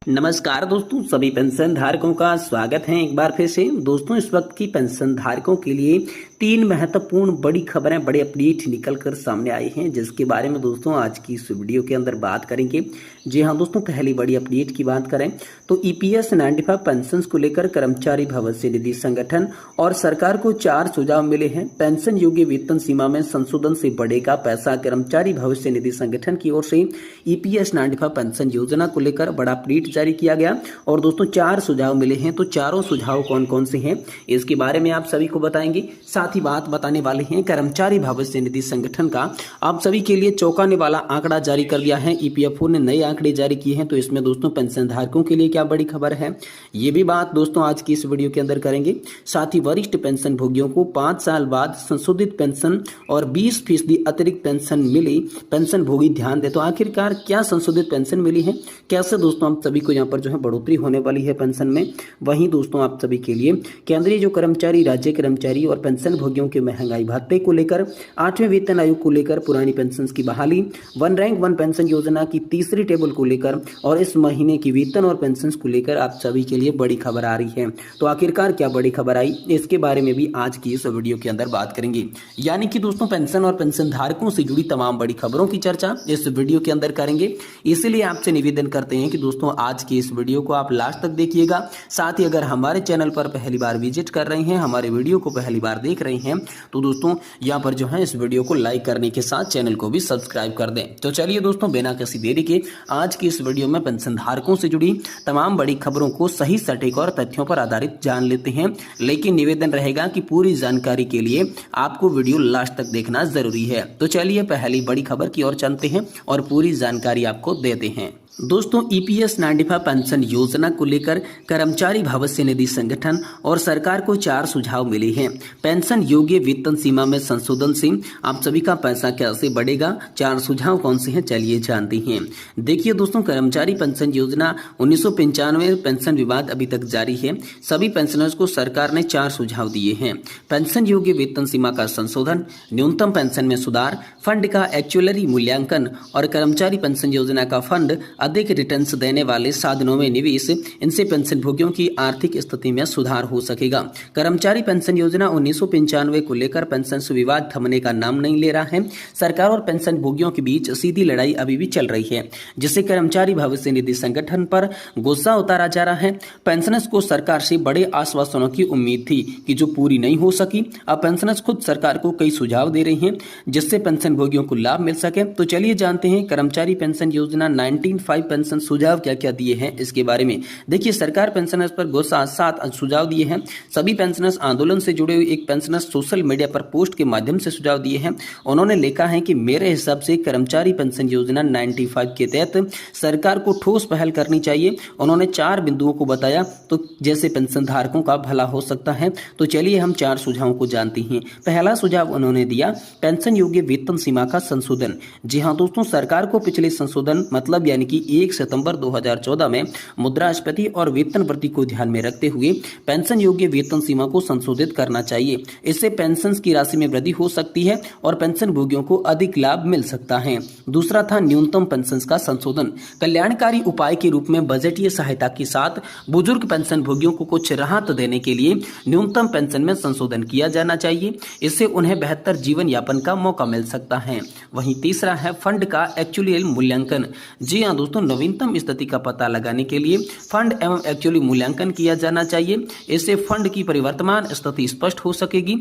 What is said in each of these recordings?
नमस्कार दोस्तों, सभी पेंशन धारकों का स्वागत है एक बार फिर से। दोस्तों, इस वक्त की पेंशन धारकों के लिए तीन महत्वपूर्ण बड़ी खबरें, बड़े अपडेट निकल कर सामने आई हैं, जिसके बारे में दोस्तों आज की इस वीडियो के अंदर बात करेंगे। जी हाँ दोस्तों, पहली बड़ी अपडेट की बात करें तो ईपीएस 95 पेंशन को लेकर कर्मचारी भविष्य निधि संगठन और सरकार को 4 सुझाव मिले हैं। पेंशन योग्य वेतन सीमा में संशोधन से बढ़ेगा पैसा। कर्मचारी भविष्य निधि संगठन की ओर से ईपीएस 95 पेंशन योजना को लेकर बड़ा अपडेट जारी किया गया और दोस्तों 4 सुझाव मिले हैं। तो चारों सुझाव कौन कौन से हैं इसके बारे में आप सभी को बताएंगे। साथ ही बात बताने वाले हैं कर्मचारी भविष्य निधि संगठन का आप सभी के लिए चौंकाने वाला आंकड़ा जारी कर दिया है। ईपीएफओ ने नए आंकड़े जारी किए हैं, तो इसमें दोस्तों पेंशन धारकों के लिए क्या बड़ी खबर है, ये भी बात दोस्तों आज की इस वीडियो के अंदर करेंगे। साथ ही वरिष्ठ पेंशन भोगियों को 5 साल बाद संशोधित पेंशन और 20% अतिरिक्त पेंशन मिली। पेंशन भोगी ध्यान दे, तो आखिरकार क्या संशोधित पेंशन मिली है, कैसे दोस्तों आप सभी को यहाँ पर जो है बढ़ोतरी होने वाली है पेंशन में। वहीं दोस्तों आप सभी के लिए केंद्रीय जो कर्मचारी, राज्य कर्मचारी और पेंशन भोगियों के महंगाई भत्ते को लेकर, 8वें वेतन आयोग को लेकर, पुरानी पेंशन की बहाली, वन रैंक वन पेंशन योजना की तीसरी टेबल को लेकर और इस महीने की वेतन और पेंशन को लेकर आप सभी के लिए बड़ी खबर आ रही है। तो आखिरकार क्या बड़ी खबर आई, इसके बारे में भी आज की इस वीडियो के अंदर बात करेंगे। यानी कि दोस्तों पेंशन और पेंशन धारकों से जुड़ी तमाम बड़ी खबरों की चर्चा इस वीडियो के अंदर करेंगे। इसलिए आपसे निवेदन करते हैं कि दोस्तों आज की इस वीडियो को आप लास्ट तक देखिएगा। साथ ही अगर हमारे चैनल पर पहली बार विजिट कर रहे हैं, हमारे वीडियो को पहली बार देख रहे हैं, तो दोस्तों यहाँ पर जो है इस वीडियो को लाइक करने के साथ चैनल को भी सब्सक्राइब कर दें। तो चलिए दोस्तों बिना किसी देरी के आज की इस वीडियो में पेंशन धारकों से जुड़ी तमाम बड़ी खबरों को सही, सटीक और तथ्यों पर आधारित जान लेते हैं। लेकिन निवेदन रहेगा कि पूरी जानकारी के लिए आपको वीडियो लास्ट तक देखना जरूरी है। तो चलिए पहली बड़ी खबर की ओर चलते हैं और पूरी जानकारी आपको देते हैं। दोस्तों ईपीएस 95 पेंशन योजना को लेकर कर्मचारी भविष्य निधि संगठन और सरकार को 4 सुझाव मिले हैं। पेंशन योग्य वेतन सीमा में संशोधन से आप सभी का पैसा कैसे बढ़ेगा, 4 सुझाव कौन से हैं चलिए जानते हैं। देखिए दोस्तों, कर्मचारी पेंशन योजना 1995 पेंशन विवाद अभी तक जारी है। सभी पेंशनर्स को सरकार ने 4 सुझाव दिए हैं। पेंशन योग्य वेतन सीमा का संशोधन, न्यूनतम पेंशन में सुधार, फंड का एक्चुअली मूल्यांकन और कर्मचारी पेंशन योजना का फंड अधिक रिटर्न्स देने वाले साधनों में निवेश। इनसे पेंशन भोगियों की आर्थिक स्थिति में सुधार हो सकेगा। कर्मचारी पेंशन योजना 1995 को लेकर पेंशन विवाद थमने का नाम नहीं ले रहा है। सरकार और पेंशन भोगियों के बीच सीधी लड़ाई अभी भी चल रही है, जिससे कर्मचारी भविष्य निधि संगठन पर गुस्सा उतारा जा रहा है। पेंशनर्स को सरकार से बड़े आश्वासनों की उम्मीद थी कि जो पूरी नहीं हो सकी। अब पेंशनर्स खुद सरकार को कई सुझाव दे रहे हैं जिससे पेंशन भोगियों को लाभ मिल सके। तो चलिए जानते हैं कर्मचारी पेंशन योजना 95 पेंशन सुझाव क्या क्या दिए हैं इसके बारे में। देखिए, सरकार पेंशनर्स पर गुस्सा 7 सुझाव दिए हैं। सभी पेंशनर्स आंदोलन से जुड़े हुए एक पेंशनर्स सोशल मीडिया पर पोस्ट के माध्यम से सुझाव दिए हैं। उन्होंने लिखा है कि मेरे हिसाब से कर्मचारी पेंशन योजना 95 के तहत सरकार को ठोस पहल करनी चाहिए। उन्होंने 4 बिंदुओं को बताया, तो जैसे पेंशन धारकों का भला हो सकता है। तो चलिए हम 4 सुझावों को जानते हैं। पहला सुझाव उन्होंने दिया, पेंशन योग्य वेतन सीमा का संशोधन। जी हाँ दोस्तों, सरकार को पिछले संशोधन मतलब यानी कि 1 सितंबर 2014 में मुद्रास्फीति और वेतन वृद्धि को ध्यान में रखते हुए पेंशन योग्य वेतन सीमा को संशोधित करना चाहिए। इससे पेंशन की राशि में वृद्धि हो सकती है और पेंशन भोगियों को अधिक लाभ मिल सकता है। दूसरा था न्यूनतम पेंशन का संशोधन। कल्याणकारी उपाय के रूप में बजटीय सहायता के साथ बुजुर्ग पेंशन भोगियों को कुछ राहत देने के लिए न्यूनतम पेंशन में संशोधन किया जाना चाहिए। इससे उन्हें बेहतर जीवन यापन का मौका मिल सकता है। वहीं तीसरा है फंड का एक्चुअल मूल्यांकन। जी हाँ दोस्तों, नवीनतम स्थिति का पता लगाने के लिए फंड एवं एक्चुअली मूल्यांकन किया जाना चाहिए। इससे फंड की परिवर्तमान स्थिति स्पष्ट हो सकेगी।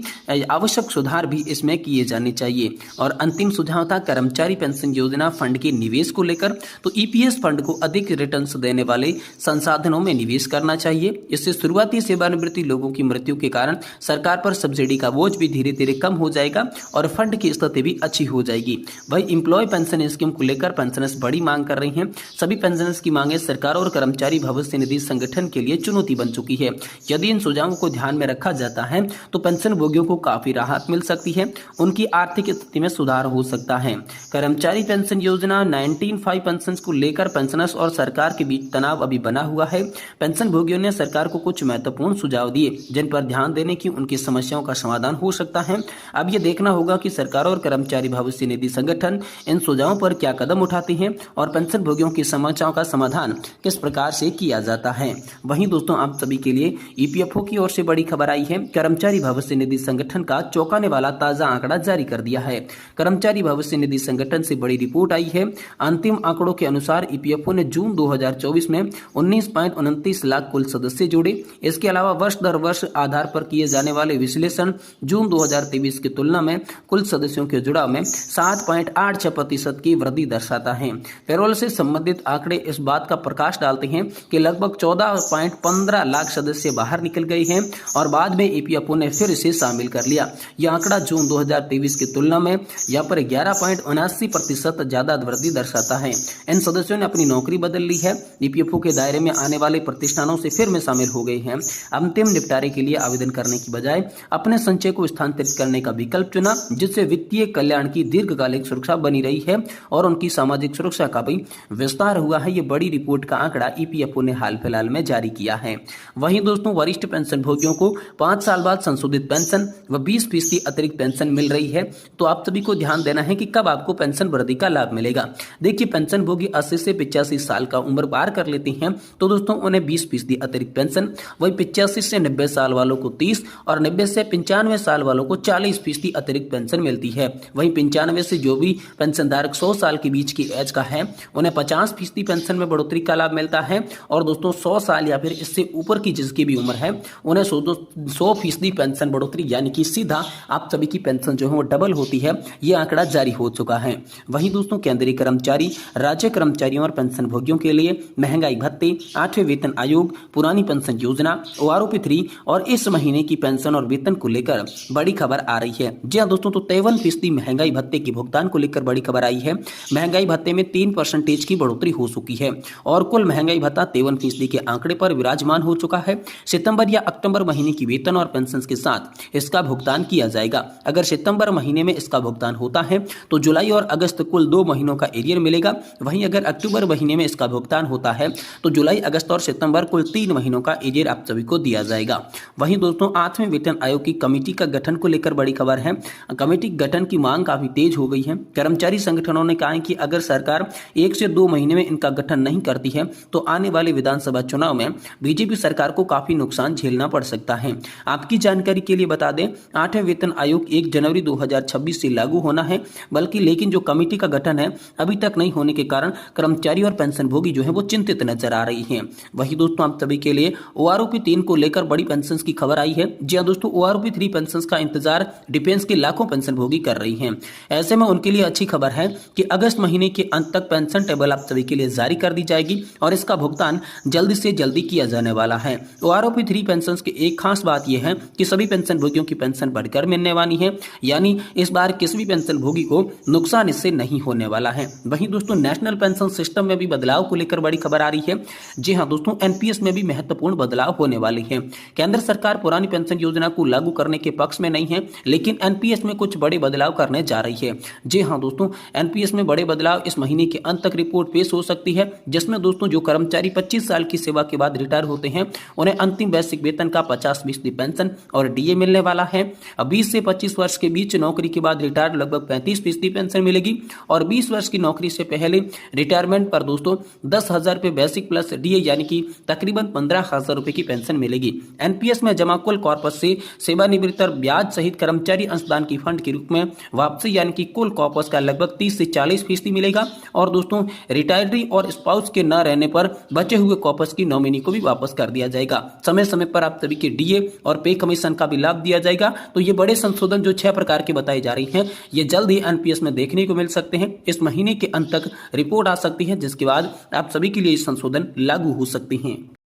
आवश्यक सुधार भी इसमें किए जाने चाहिए। और अंतिम सुझाव था कर्मचारी पेंशन योजना फंड के निवेश को लेकर। तो ईपीएस फंड को अधिक रिटर्न्स देने वाले संसाधनों में निवेश करना चाहिए। इससे शुरुआती सेवानिवृत्ति लोगों की मृत्यु के कारण सरकार पर सब्सिडी का बोझ भी धीरे धीरे कम हो जाएगा और फंड की स्थिति भी अच्छी हो जाएगी। वही एम्प्लॉय पेंशन स्कीम को लेकर पेंशनर्स बड़ी मांग कर रही हैं। सभी पेंशनर्स की मांगे सरकार और कर्मचारी भविष्य निधि संगठन के लिए चुनौती बन चुकी है। यदि इन सुझावों को ध्यान में रखा जाता है तो पेंशन भोगियों को काफी राहत मिल सकती है, उनकी आर्थिक स्थिति में सुधार हो सकता है। कर्मचारी पेंशन योजना 95 पेंशन को लेकर पेंशनर्स और सरकार के बीच तनाव अभी बना हुआ है। पेंशन भोगियों ने सरकार को कुछ महत्वपूर्ण सुझाव दिए जिन पर ध्यान देने की उनकी समस्याओं का समाधान हो सकता है। अब यह देखना होगा कि सरकार और कर्मचारी भविष्य निधि संगठन इन सुझावों पर क्या कदम उठाते हैं और पेंशन भोगियों की समस्याओं का समाधान किस प्रकार से किया जाता है। वहीं दोस्तों आप सभी के लिए ईपीएफओ की ओर से बड़ी खबर आई है। कर्मचारी भविष्य निधि संगठन का चौंकाने वाला ताजा आंकड़ा जारी कर दिया है। कर्मचारी भविष्य निधि संगठन से बड़ी रिपोर्ट आई है। अंतिम आंकड़ों के अनुसार ईपीएफओ ने जून 2024 में 19.29 लाख कुल सदस्य जोड़े। इसके अलावा वर्ष दर वर्ष आधार पर किए जाने वाले विश्लेषण जून 2023 की तुलना में कुल सदस्यों के जुड़ाव में 7.86% की वृद्धि दर्शाता है। पेरोल से संबंधित आंकड़े इस बात का प्रकाश डालते हैं कि लगभग 14.15 लाख सदस्य बाहर निकल गए हैं और बाद में ईपीएफओ ने फिर इसे शामिल कर लिया। यह आंकड़ा जून 2023 की तुलना में यहाँ पर 11.79% ज्यादा वृद्धि दर्शाता है। इन सदस्यों ने अपनी नौकरी बदल ली है, ईपीएफओ के दायरे में आने वाले प्रतिष्ठानों से फिर में शामिल हो गए हैं। अंतिम निपटारे के लिए आवेदन करने की बजाय अपने संचय को स्थानांतरित करने का विकल्प चुना, जिससे वित्तीय कल्याण की दीर्घकालिक सुरक्षा बनी रही है और उनकी सामाजिक सुरक्षा का भी विस्तार हुआ है। ये बड़ी रिपोर्ट का आंकड़ा ईपीएफओ ने हाल फिलहाल में जारी किया है। वहीं दोस्तों वरिष्ठ पेंशन भोगियों को 5 साल बाद संशोधित पेंशन व 20% अतिरिक्त पेंशन मिल रही है। तो आप सभी को ध्यान देना है कि कब आपको पेंशन वृद्धि का लाभ मिलेगा। देखिए पेंशन भोगी 80 से 85 साल का उम्र पार कर लेते हैं तो दोस्तों उन्हें 20% अतिरिक्त पेंशन, वही 85 से 90 साल वालों को 30 और 90 से 95 साल वालों को 40% अतिरिक्त पेंशन मिलती है। वहीं 95 से जो भी पेंशनधारक 100 साल के बीच की एज का है उन्हें 50% पेंशन में बढ़ोतरी का लाभ मिलता है और दोस्तों 100 साल या फिर इससे ऊपर की जिसकी भी उम्र है उन्हें 100% पेंशन बढ़ोतरी यानी कि सीधा आप सभी की पेंशन जो है वो डबल होती है। ये आंकड़ा जारी हो चुका है। वहीं दोस्तों केंद्रीय कर्मचारी, राज्य कर्मचारियों और पेंशन भोगियों के लिए महंगाई भत्ते, 8वें वेतन आयोग, पुरानी पेंशन योजना, ओआरओपी 3 और इस महीने की पेंशन और वेतन को लेकर बड़ी खबर आ रही है। जी हाँ दोस्तों, तो 53% महंगाई भत्ते के भुगतान को लेकर बड़ी खबर आई है। महंगाई भत्ते में 3% की बढ़ोतरी हो चुकी है और कुल महंगाई भत्ता 53% के आंकड़े पर विराजमान हो चुका है। सितंबर या अक्टूबर महीने की वेतन और पेंशन के साथ इसका भुगतान किया जाएगा। अगर सितंबर महीने में इसका भुगतान होता है तो जुलाई और अगस्त कुल 2 महीनों का एरियर मिलेगा। वहीं अगर अक्टूबर महीने में इसका भुगतान होता है तो जुलाई, अगस्त और सितंबर कुल 3 महीनों का एरियर आप सभी को दिया जाएगा। वहीं दोस्तों 8वें वेतन आयोग की कमेटी का गठन को लेकर बड़ी खबर है। कमेटी गठन की मांग काफी तेज हो गई है। कर्मचारी संगठनों ने कहा है कि अगर सरकार 1 से 2 महीने में इनका गठन नहीं करती है तो आने वाले विधानसभा चुनाव में बीजेपी सरकार को काफी नुकसान झेलना पड़ सकता है। आपकी जानकारी के लिए बता दें 8वें वेतन आयोग 1 जनवरी 2026 से लागू होना है, लेकिन जो कमेटी का गठन है अभी तक नहीं होने के कारण कर्मचारी और पेंशन भोगी जो है वो चिंतित नजर आ रही हैं। वही दोस्तों आप सभी के लिए ओआरओपी 3 को लेकर बड़ी पेंशन की खबर आई है। जी हां दोस्तों, ओआरओपी 3 पेंशन का इंतजार डिफेंस के लाखों पेंशन भोगी कर रही हैं। ऐसे में उनके लिए अच्छी खबर है कि अगस्त महीने के अंत तक पेंशन टेबल आप सभी के लिए जारी कर दी जाएगी और इसका भुगतान जल्दी से जल्दी किया जाने वाला है। ओआरओपी 3 पेंशन की एक खास बात यह है कि सभी पेंशन भोगियों की पेंशन बढ़कर मिलने वाली है, यानी इस बार किसी भी पेंशन भोगी को नुकसान इससे नहीं होने वाला है। वहीं दोस्तों नेशनल पेंशन सिस्टम में भी बदलाव को लेकर बड़ी खबर आ रही है। जी हां दोस्तों, एनपीएस में भी महत्वपूर्ण बदलाव होने वाले हैं। केंद्र सरकार पुरानी पेंशन योजना को लागू करने के पक्ष में नहीं है, लेकिन एनपीएस में कुछ बड़े बदलाव करने जा रही है। जी हां दोस्तों, एनपीएस में बड़े बदलाव इस महीने के अंत तक रिपोर्ट पेश हो सकती है, जिसमें दोस्तों जो कर्मचारी 25 साल की सेवा के बाद रिटायर होते हैं उन्हें अंतिम वैश्विक वेतन का 50% पेंशन और डीए मिलने वाला है। 20 से 25 वर्ष के बीच नौकरी के बाद रिटायर लगभग 35% पेंशन मिलेगी और 20 वर्ष की नौकरी से पहले रिटायरमेंट पर दोस्तों 10,000 रुपए बेसिक प्लस डीए यानी कि तकरीबन 15,000 रुपए की पेंशन मिलेगी। एनपीएस में जमा कुल कॉर्पस से सेवानिवृत्ति और ब्याज सहित कर्मचारी अंशदान की फंड के रूप में वापसी यानी कि कुल कॉर्पस का लगभग 30 से 40% मिलेगा और दोस्तों रिटायरी और स्पाउस के न रहने पर बचे हुए कॉर्पस की नॉमिनी को भी वापस कर दिया जाएगा। समय समय पर आप सभी के डीए और पे कमीशन का भी लाभ दिया जाएगा। तो ये बड़े संशोधन जो 6 प्रकार के बताई जा रही हैं ये जल्द ही एनपीएस में देखने को मिल सकते हैं। इस महीने के अंत तक रिपोर्ट आ सकती है, जिसके बाद आप सभी के लिए संशोधन लागू हो सकते हैं।